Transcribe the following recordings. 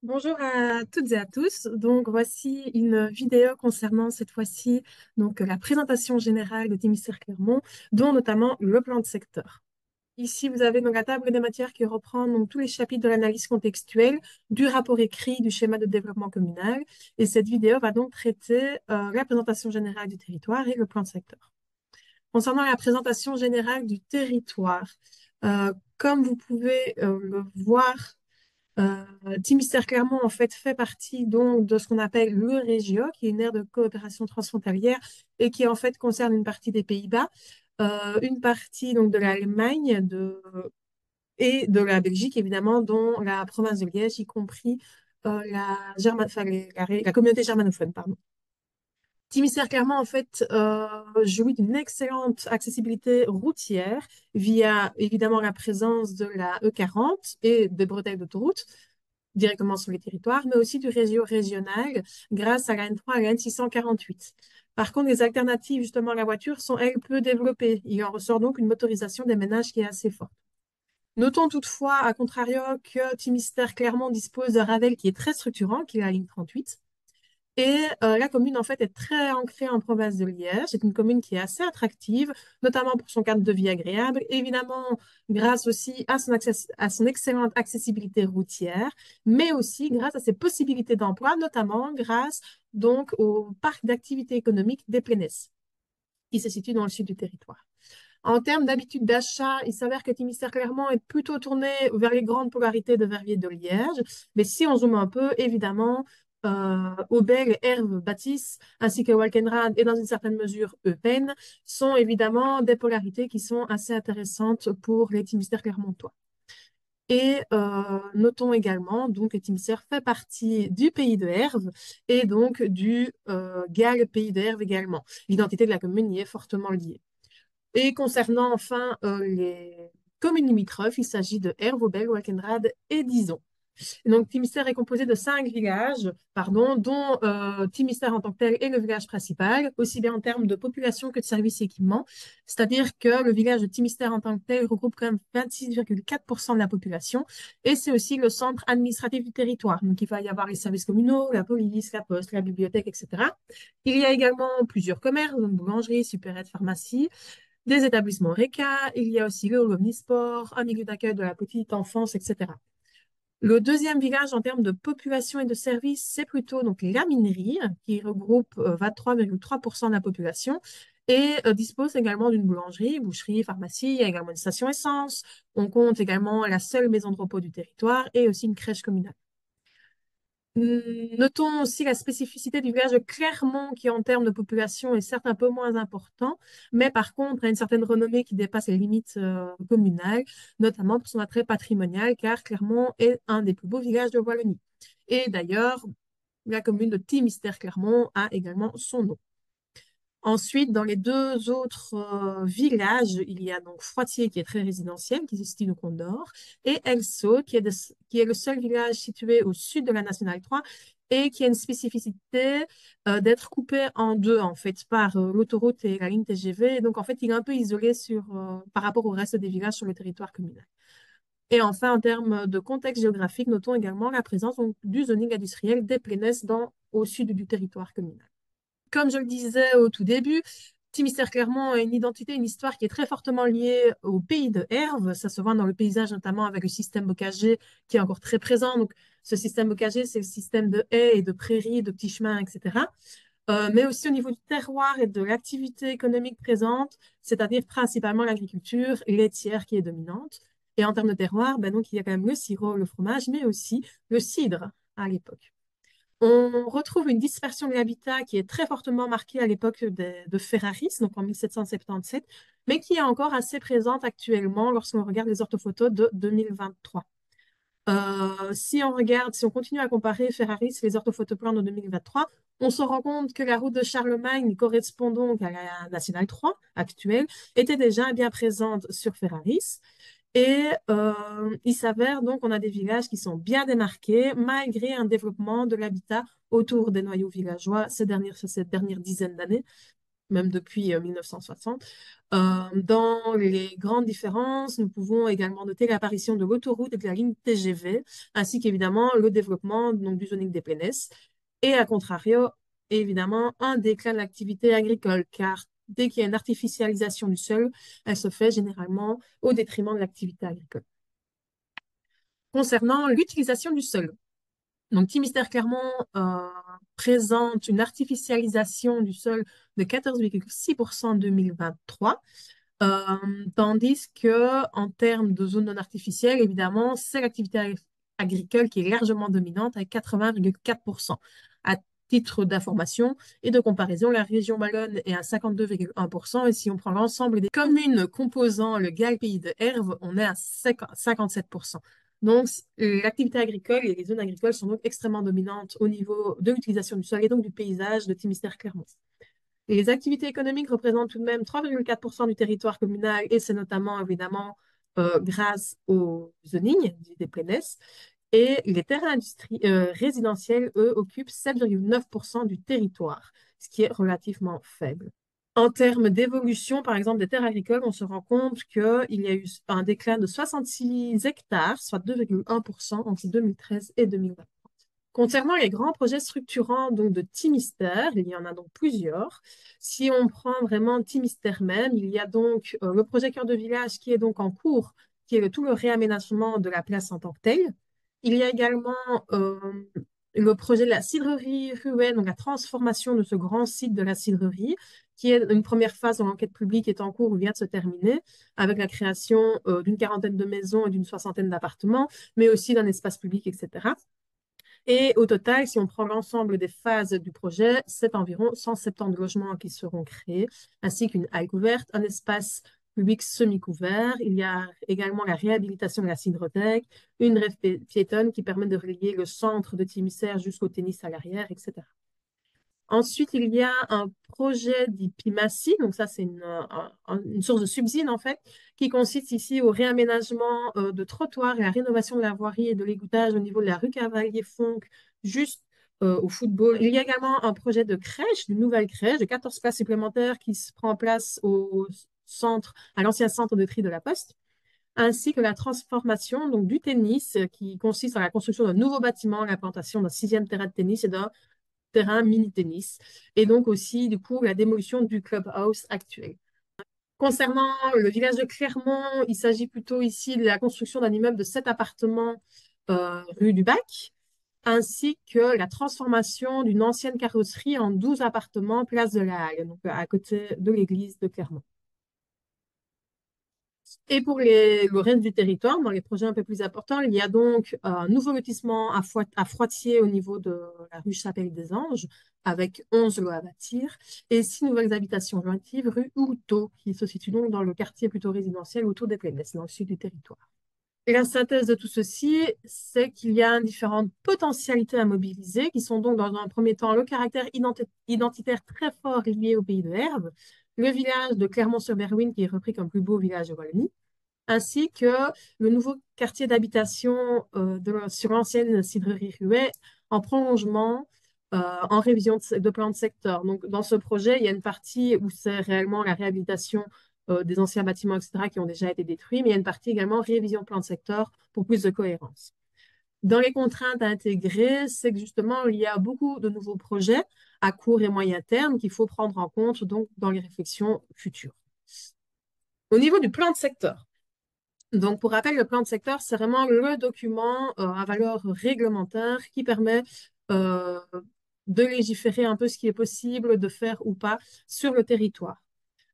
Bonjour à toutes et à tous. Donc, voici une vidéo concernant cette fois-ci la présentation générale de Timister Clermont, dont notamment le plan de secteur. Ici, vous avez donc la table des matières qui reprend donc tous les chapitres de l'analyse contextuelle, du rapport écrit, du schéma de développement communal. Et cette vidéo va donc traiter la présentation générale du territoire et le plan de secteur. Concernant la présentation générale du territoire, comme vous pouvez le voir, Timister Clermont en fait fait partie donc de ce qu'on appelle le Régio, qui est une aire de coopération transfrontalière et qui en fait concerne une partie des Pays-Bas, une partie donc de l'Allemagne et de la Belgique évidemment, dont la province de Liège, y compris la communauté germanophone, pardon. Timister Clermont en fait jouit d'une excellente accessibilité routière via évidemment la présence de la E40 et des bretelles d'autoroute directement sur les territoires, mais aussi du réseau régional grâce à la N3 et la N648. Par contre, les alternatives justement à la voiture sont, elles, peu développées. Il en ressort donc une motorisation des ménages qui est assez forte. Notons toutefois, à contrario, que Timister Clermont dispose de Ravel qui est très structurant, qui est la ligne 38. Et la commune, en fait, est très ancrée en province de Liège. C'est une commune qui est assez attractive, notamment pour son cadre de vie agréable, évidemment grâce aussi à son excellente accessibilité routière, mais aussi grâce à ses possibilités d'emploi, notamment grâce donc au parc d'activités économiques des Plaines, qui se situe dans le sud du territoire. En termes d'habitude d'achat, il s'avère que Timister Clermont est plutôt tourné vers les grandes polarités de Verviers de Liège. Mais si on zoome un peu, évidemment, Aubert, Herve, Bâtisse, ainsi que Walkenrad et dans une certaine mesure Eupen, sont évidemment des polarités qui sont assez intéressantes pour les Timister Clermontois. Et notons également donc, que Timister fait partie du pays de Herve et donc du GAL pays de Herve également. L'identité de la commune y est fortement liée. Et concernant enfin les communes limitrophes, il s'agit de Herve, Walkenrad et Dizon. Et donc, Timister est composé de 5 villages, pardon, dont Timister en tant que tel est le village principal, aussi bien en termes de population que de services et équipements. C'est-à-dire que le village de Timister en tant que tel regroupe quand même 26,4% de la population et c'est aussi le centre administratif du territoire. Donc, il va y avoir les services communaux, la police, la poste, la bibliothèque, etc. Il y a également plusieurs commerces, donc boulangerie, supérette, pharmacie, des établissements RECA, il y a aussi le omnisport, un milieu d'accueil de la petite enfance, etc. Le deuxième village en termes de population et de services, c'est plutôt donc la minerie, qui regroupe 23,3% de la population et dispose également d'une boulangerie, boucherie, pharmacie, il y a également une station essence. On compte également la seule maison de repos du territoire et aussi une crèche communale. Notons aussi la spécificité du village de Clermont, qui en termes de population est certes un peu moins important, mais par contre a une certaine renommée qui dépasse les limites communales, notamment pour son attrait patrimonial, car Clermont est un des plus beaux villages de Wallonie. Et d'ailleurs, la commune de Timister-Clermont a également son nom. Ensuite, dans les deux autres villages, il y a donc Froitier qui est très résidentiel, qui se situe donc au nord, et Elso qui est le seul village situé au sud de la Nationale 3 et qui a une spécificité d'être coupé en deux en fait par l'autoroute et la ligne TGV. Et donc en fait, il est un peu isolé par rapport au reste des villages sur le territoire communal. Et enfin, en termes de contexte géographique, notons également la présence donc, du zoning industriel des Plaines au sud du territoire communal. Comme je le disais au tout début, Timister Clermont a une identité, une histoire qui est très fortement liée au pays de Herve. Ça se voit dans le paysage, notamment avec le système bocager qui est encore très présent. Donc, ce système bocager, c'est le système de haies et de prairies, de petits chemins, etc. Mais aussi au niveau du terroir et de l'activité économique présente, c'est-à-dire principalement l'agriculture laitière qui est dominante. Et en termes de terroir, ben donc, il y a quand même le sirop, le fromage, mais aussi le cidre à l'époque. On retrouve une dispersion de l'habitat qui est très fortement marquée à l'époque de Ferraris, donc en 1777, mais qui est encore assez présente actuellement lorsqu'on regarde les orthophotos de 2023. Si on continue à comparer Ferraris et les orthophotoplans de 2023, on se rend compte que la route de Charlemagne, correspondant donc à la Nationale 3 actuelle, était déjà bien présente sur Ferraris. Et il s'avère donc qu'on a des villages qui sont bien démarqués malgré un développement de l'habitat autour des noyaux villageois cette dernière dizaine d'années. même depuis 1960. Dans les grandes différences, nous pouvons également noter l'apparition de l'autoroute et de la ligne TGV, ainsi qu'évidemment le développement donc, du zoning des plaines. Et à contrario, évidemment, un déclin de l'activité agricole, car dès qu'il y a une artificialisation du sol, elle se fait généralement au détriment de l'activité agricole. Concernant l'utilisation du sol, donc Timistère-Clermont présente une artificialisation du sol de 14,6% en 2023. Tandis que en termes de zones non artificielles, évidemment, c'est l'activité agricole qui est largement dominante avec 80,4%. À titre d'information et de comparaison, la région Wallonne est à 52,1%. Et si on prend l'ensemble des communes composant le GAL Pays de Herve, on est à 57%. Donc, l'activité agricole et les zones agricoles sont donc extrêmement dominantes au niveau de l'utilisation du sol et donc du paysage de Timistère-Clermont. Les activités économiques représentent tout de même 3,4% du territoire communal et c'est notamment évidemment grâce au zoning des plaines. Et les terrains résidentiels, eux, occupent 7,9% du territoire, ce qui est relativement faible. En termes d'évolution, par exemple, des terres agricoles, on se rend compte qu'il y a eu un déclin de 66 hectares, soit 2,1% entre 2013 et 2020. Concernant les grands projets structurants donc de Timistère, il y en a donc plusieurs. Si on prend vraiment Timistère même, il y a donc le projet Cœur de Village qui est donc en cours, qui est tout le réaménagement de la place en tant que telle. Il y a également le projet de la cidrerie Ruet, donc la transformation de ce grand site de la cidrerie, qui est une première phase dont l'enquête publique est en cours ou vient de se terminer, avec la création d'une quarantaine de maisons et d'une soixantaine d'appartements, mais aussi d'un espace public, etc. Et au total, si on prend l'ensemble des phases du projet, c'est environ 170 logements qui seront créés, ainsi qu'une halle couverte, un espace public semi-couvert. Il y a également la réhabilitation de la cidrothèque, une rêve piétonne qui permet de relier le centre de Timissère jusqu'au tennis à l'arrière, etc. Ensuite, il y a un projet d'IPIMACI, donc ça c'est une source de subside en fait, qui consiste ici au réaménagement de trottoirs et à la rénovation de la voirie et de l'égouttage au niveau de la rue Cavalier-Fonck, juste au football. Il y a également un projet de crèche, d'une nouvelle crèche de 14 places supplémentaires qui se prend en place au centre, à l'ancien centre de tri de la Poste, ainsi que la transformation donc, du tennis qui consiste en la construction d'un nouveau bâtiment, l'implantation d'un 6e terrain de tennis et d'un terrain mini-tennis, et donc aussi, du coup, la démolition du clubhouse actuel. Concernant le village de Clermont, il s'agit plutôt ici de la construction d'un immeuble de 7 appartements rue du Bac, ainsi que la transformation d'une ancienne carrosserie en 12 appartements place de la Halle, donc à côté de l'église de Clermont. Et pour le reste du territoire, dans les projets un peu plus importants, il y a donc un nouveau lotissement à Froitier au niveau de la rue Chapelle-des-Anges, avec 11 lots à bâtir, et 6 nouvelles habitations jointives rue Houteau, qui se situe donc dans le quartier plutôt résidentiel autour des Plaines, dans le sud du territoire. Et la synthèse de tout ceci, c'est qu'il y a différentes potentialités à mobiliser, qui sont donc dans un premier temps le caractère identitaire très fort lié au pays de Herve, le village de Clermont-sur-Berwyn qui est repris comme plus beau village de Wallonie, ainsi que le nouveau quartier d'habitation sur l'ancienne cidrerie Ruet en prolongement, en révision de plan de secteur. Donc, dans ce projet, il y a une partie où c'est réellement la réhabilitation des anciens bâtiments, etc., qui ont déjà été détruits, mais il y a une partie également révision de plan de secteur pour plus de cohérence. Dans les contraintes à intégrer, c'est que justement, il y a beaucoup de nouveaux projets à court et moyen terme qu'il faut prendre en compte donc, dans les réflexions futures. Au niveau du plan de secteur, donc, pour rappel, le plan de secteur, c'est vraiment le document à valeur réglementaire qui permet euh, de légiférer un peu ce qui est possible de faire ou pas sur le territoire.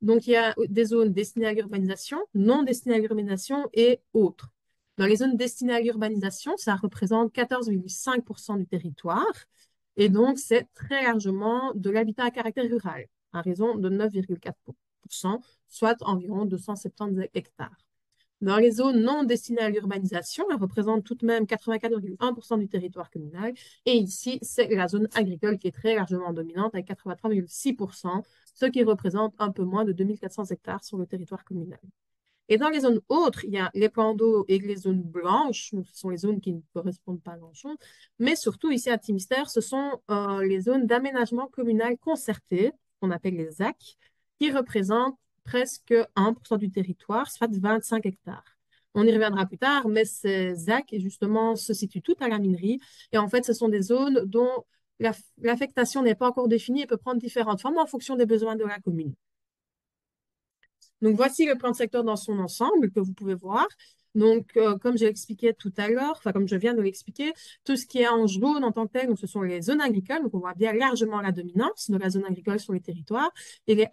Donc, il y a des zones destinées à l'urbanisation, non destinées à l'urbanisation et autres. Dans les zones destinées à l'urbanisation, ça représente 14,5% du territoire. Et donc, c'est très largement de l'habitat à caractère rural, à raison de 9,4%, soit environ 270 hectares. Dans les zones non destinées à l'urbanisation, elles représentent tout de même 84,1% du territoire communal. Et ici, c'est la zone agricole qui est très largement dominante avec 83,6%, ce qui représente un peu moins de 2400 hectares sur le territoire communal. Et dans les zones autres, il y a les plans d'eau et les zones blanches, donc ce sont les zones qui ne correspondent pas à grand-chose. Mais surtout, ici à Timistère, ce sont les zones d'aménagement communal concerté, qu'on appelle les ZAC, qui représentent presque 1% du territoire, soit 25 hectares. On y reviendra plus tard, mais ces ZAC, justement, se situent toutes à la minerie. Et en fait, ce sont des zones dont l'affectation n'est pas encore définie et peut prendre différentes formes en fonction des besoins de la commune. Donc, voici le plan de secteur dans son ensemble que vous pouvez voir. Donc, comme je l'expliquais tout à l'heure, enfin, comme je viens de l'expliquer, tout ce qui est en jaune en tant que tel, donc ce sont les zones agricoles. Donc, on voit bien largement la dominance de la zone agricole sur les territoires. Et les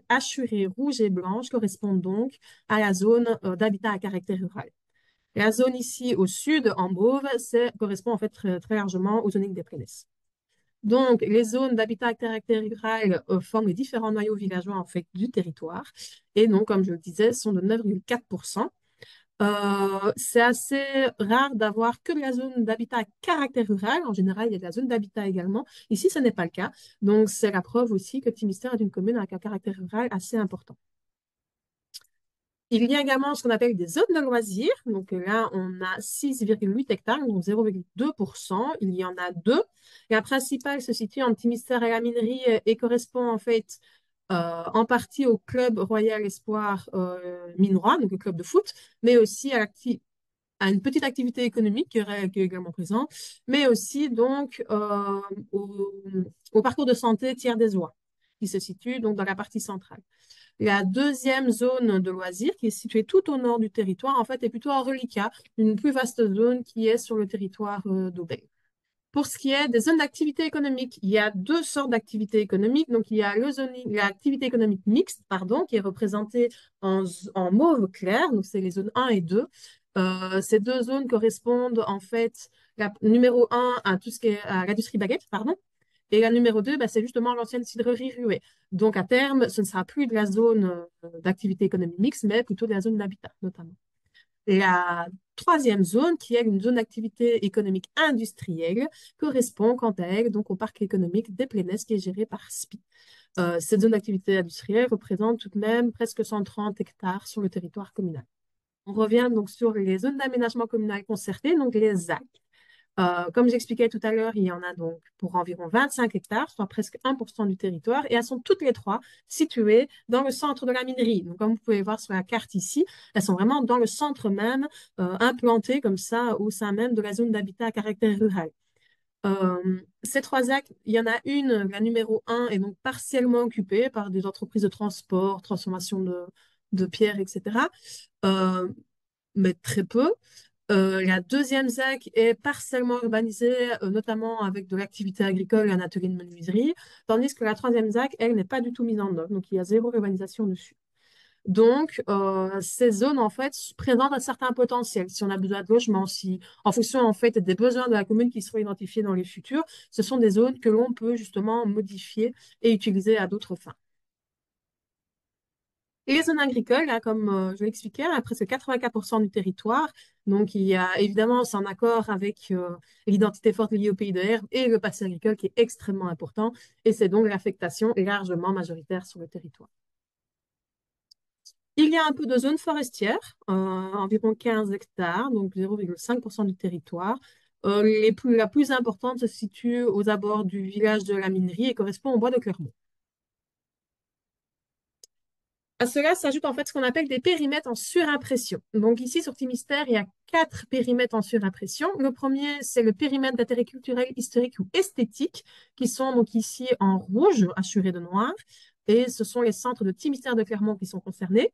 hachurées rouges et blanches correspondent donc à la zone d'habitat à caractère rural. La zone ici au sud, en mauve, correspond en fait très largement au zoning des plaines. Donc, les zones d'habitat à caractère rural forment les différents noyaux villageois en fait, du territoire. Et donc, comme je le disais, sont de 9,4%. C'est assez rare d'avoir que de la zone d'habitat à caractère rural. En général, il y a de la zone d'habitat également. Ici, ce n'est pas le cas. Donc, c'est la preuve aussi que Timistère est une commune avec un caractère rural assez important. Il y a également ce qu'on appelle des zones de loisirs. Donc là, on a 6,8 hectares, donc 0,2%. Il y en a deux. La principale se situe entre Timistère et la minerie et correspond en fait en partie au club Royal Espoir Minois, donc le club de foot, mais aussi à une petite activité économique qui est également présente, mais aussi donc au parcours de santé Tiers des Oies, qui se situe donc dans la partie centrale. La deuxième zone de loisirs, qui est située tout au nord du territoire, en fait, est plutôt à reliquat, une plus vaste zone qui est sur le territoire d'Aubert. Pour ce qui est des zones d'activité économique, il y a deux sortes d'activités économiques. Donc, il y a l'activité économique mixte, pardon, qui est représentée en mauve clair. Donc, c'est les zones 1 et 2. Ces deux zones correspondent, en fait, la numéro 1 à tout ce qui est à l'industrie baguette, pardon. Et la numéro 2, bah, c'est justement l'ancienne cidrerie Ruée. Donc, à terme, ce ne sera plus de la zone d'activité économique mixte, mais plutôt de la zone d'habitat, notamment. La troisième zone, qui est une zone d'activité économique industrielle, correspond quant à elle donc au parc économique des Plaines qui est géré par SPI. Cette zone d'activité industrielle représente tout de même presque 130 hectares sur le territoire communal. On revient donc sur les zones d'aménagement communal concerté, donc les ZAC. Comme j'expliquais tout à l'heure, il y en a donc pour environ 25 hectares, soit presque 1% du territoire, et elles sont toutes les trois situées dans le centre de la minerie. Donc, comme vous pouvez voir sur la carte ici, elles sont vraiment dans le centre même, implantées comme ça au sein même de la zone d'habitat à caractère rural. Ces trois actes, il y en a une, la numéro 1, est donc partiellement occupée par des entreprises de transport, transformation de pierres, etc., mais très peu. La deuxième ZAC est partiellement urbanisée, notamment avec de l'activité agricole et un atelier de menuiserie, tandis que la troisième ZAC, elle, n'est pas du tout mise en œuvre. Donc, il y a zéro urbanisation dessus. Donc, ces zones, en fait, présentent un certain potentiel. Si on a besoin de logement, si, en fonction, en fait, des besoins de la commune qui seront identifiés dans les futurs, ce sont des zones que l'on peut justement modifier et utiliser à d'autres fins. Et les zones agricoles, là, comme je l'expliquais, à presque 84% du territoire. Donc, il y a évidemment, c'est en accord avec l'identité forte liée au pays de herbe et le passé agricole qui est extrêmement important. Et c'est donc l'affectation largement majoritaire sur le territoire. Il y a un peu de zones forestières, environ 15 hectares, donc 0,5% du territoire. La plus importante se situe aux abords du village de la minerie et correspond au bois de Clermont. À cela s'ajoute en fait ce qu'on appelle des périmètres en surimpression. Donc ici sur Timistère, il y a 4 périmètres en surimpression. Le premier, c'est le périmètre d'intérêt culturel, historique ou esthétique, qui sont donc ici en rouge, assurés de noir. Et ce sont les centres de Timistère de Clermont qui sont concernés.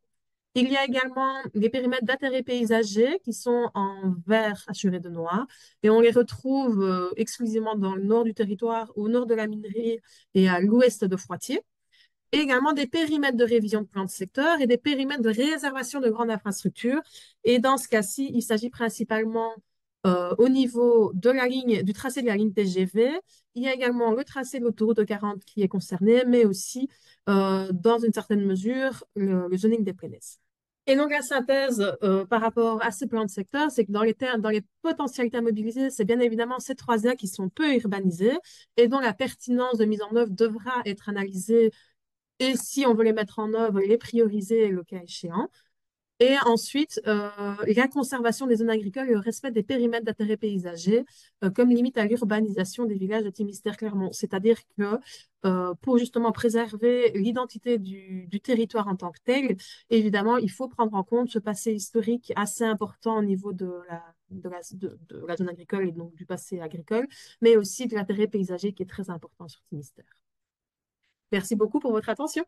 Il y a également les périmètres d'intérêt paysager qui sont en vert assurés de noir. Et on les retrouve exclusivement dans le nord du territoire, au nord de la minerie et à l'ouest de Froitiers. Et également des périmètres de révision de plans de secteur et des périmètres de réservation de grandes infrastructures. Et dans ce cas-ci, il s'agit principalement au niveau de la ligne, du tracé de la ligne TGV. Il y a également le tracé de l'autoroute 40 qui est concerné, mais aussi, dans une certaine mesure, le zoning des plaines. Et donc, la synthèse par rapport à ce plan de secteur, c'est que dans les potentialités à mobiliser, c'est bien évidemment ces trois zones qui sont peu urbanisées et dont la pertinence de mise en œuvre devra être analysée et si on veut les mettre en œuvre, les prioriser le cas échéant. Et ensuite, la conservation des zones agricoles et le respect des périmètres d'intérêt paysager comme limite à l'urbanisation des villages de Timistère-Clermont. C'est-à-dire que pour justement préserver l'identité du territoire en tant que tel, évidemment, il faut prendre en compte ce passé historique assez important au niveau de la zone agricole et donc du passé agricole, mais aussi de l'intérêt paysager qui est très important sur Timistère. Merci beaucoup pour votre attention.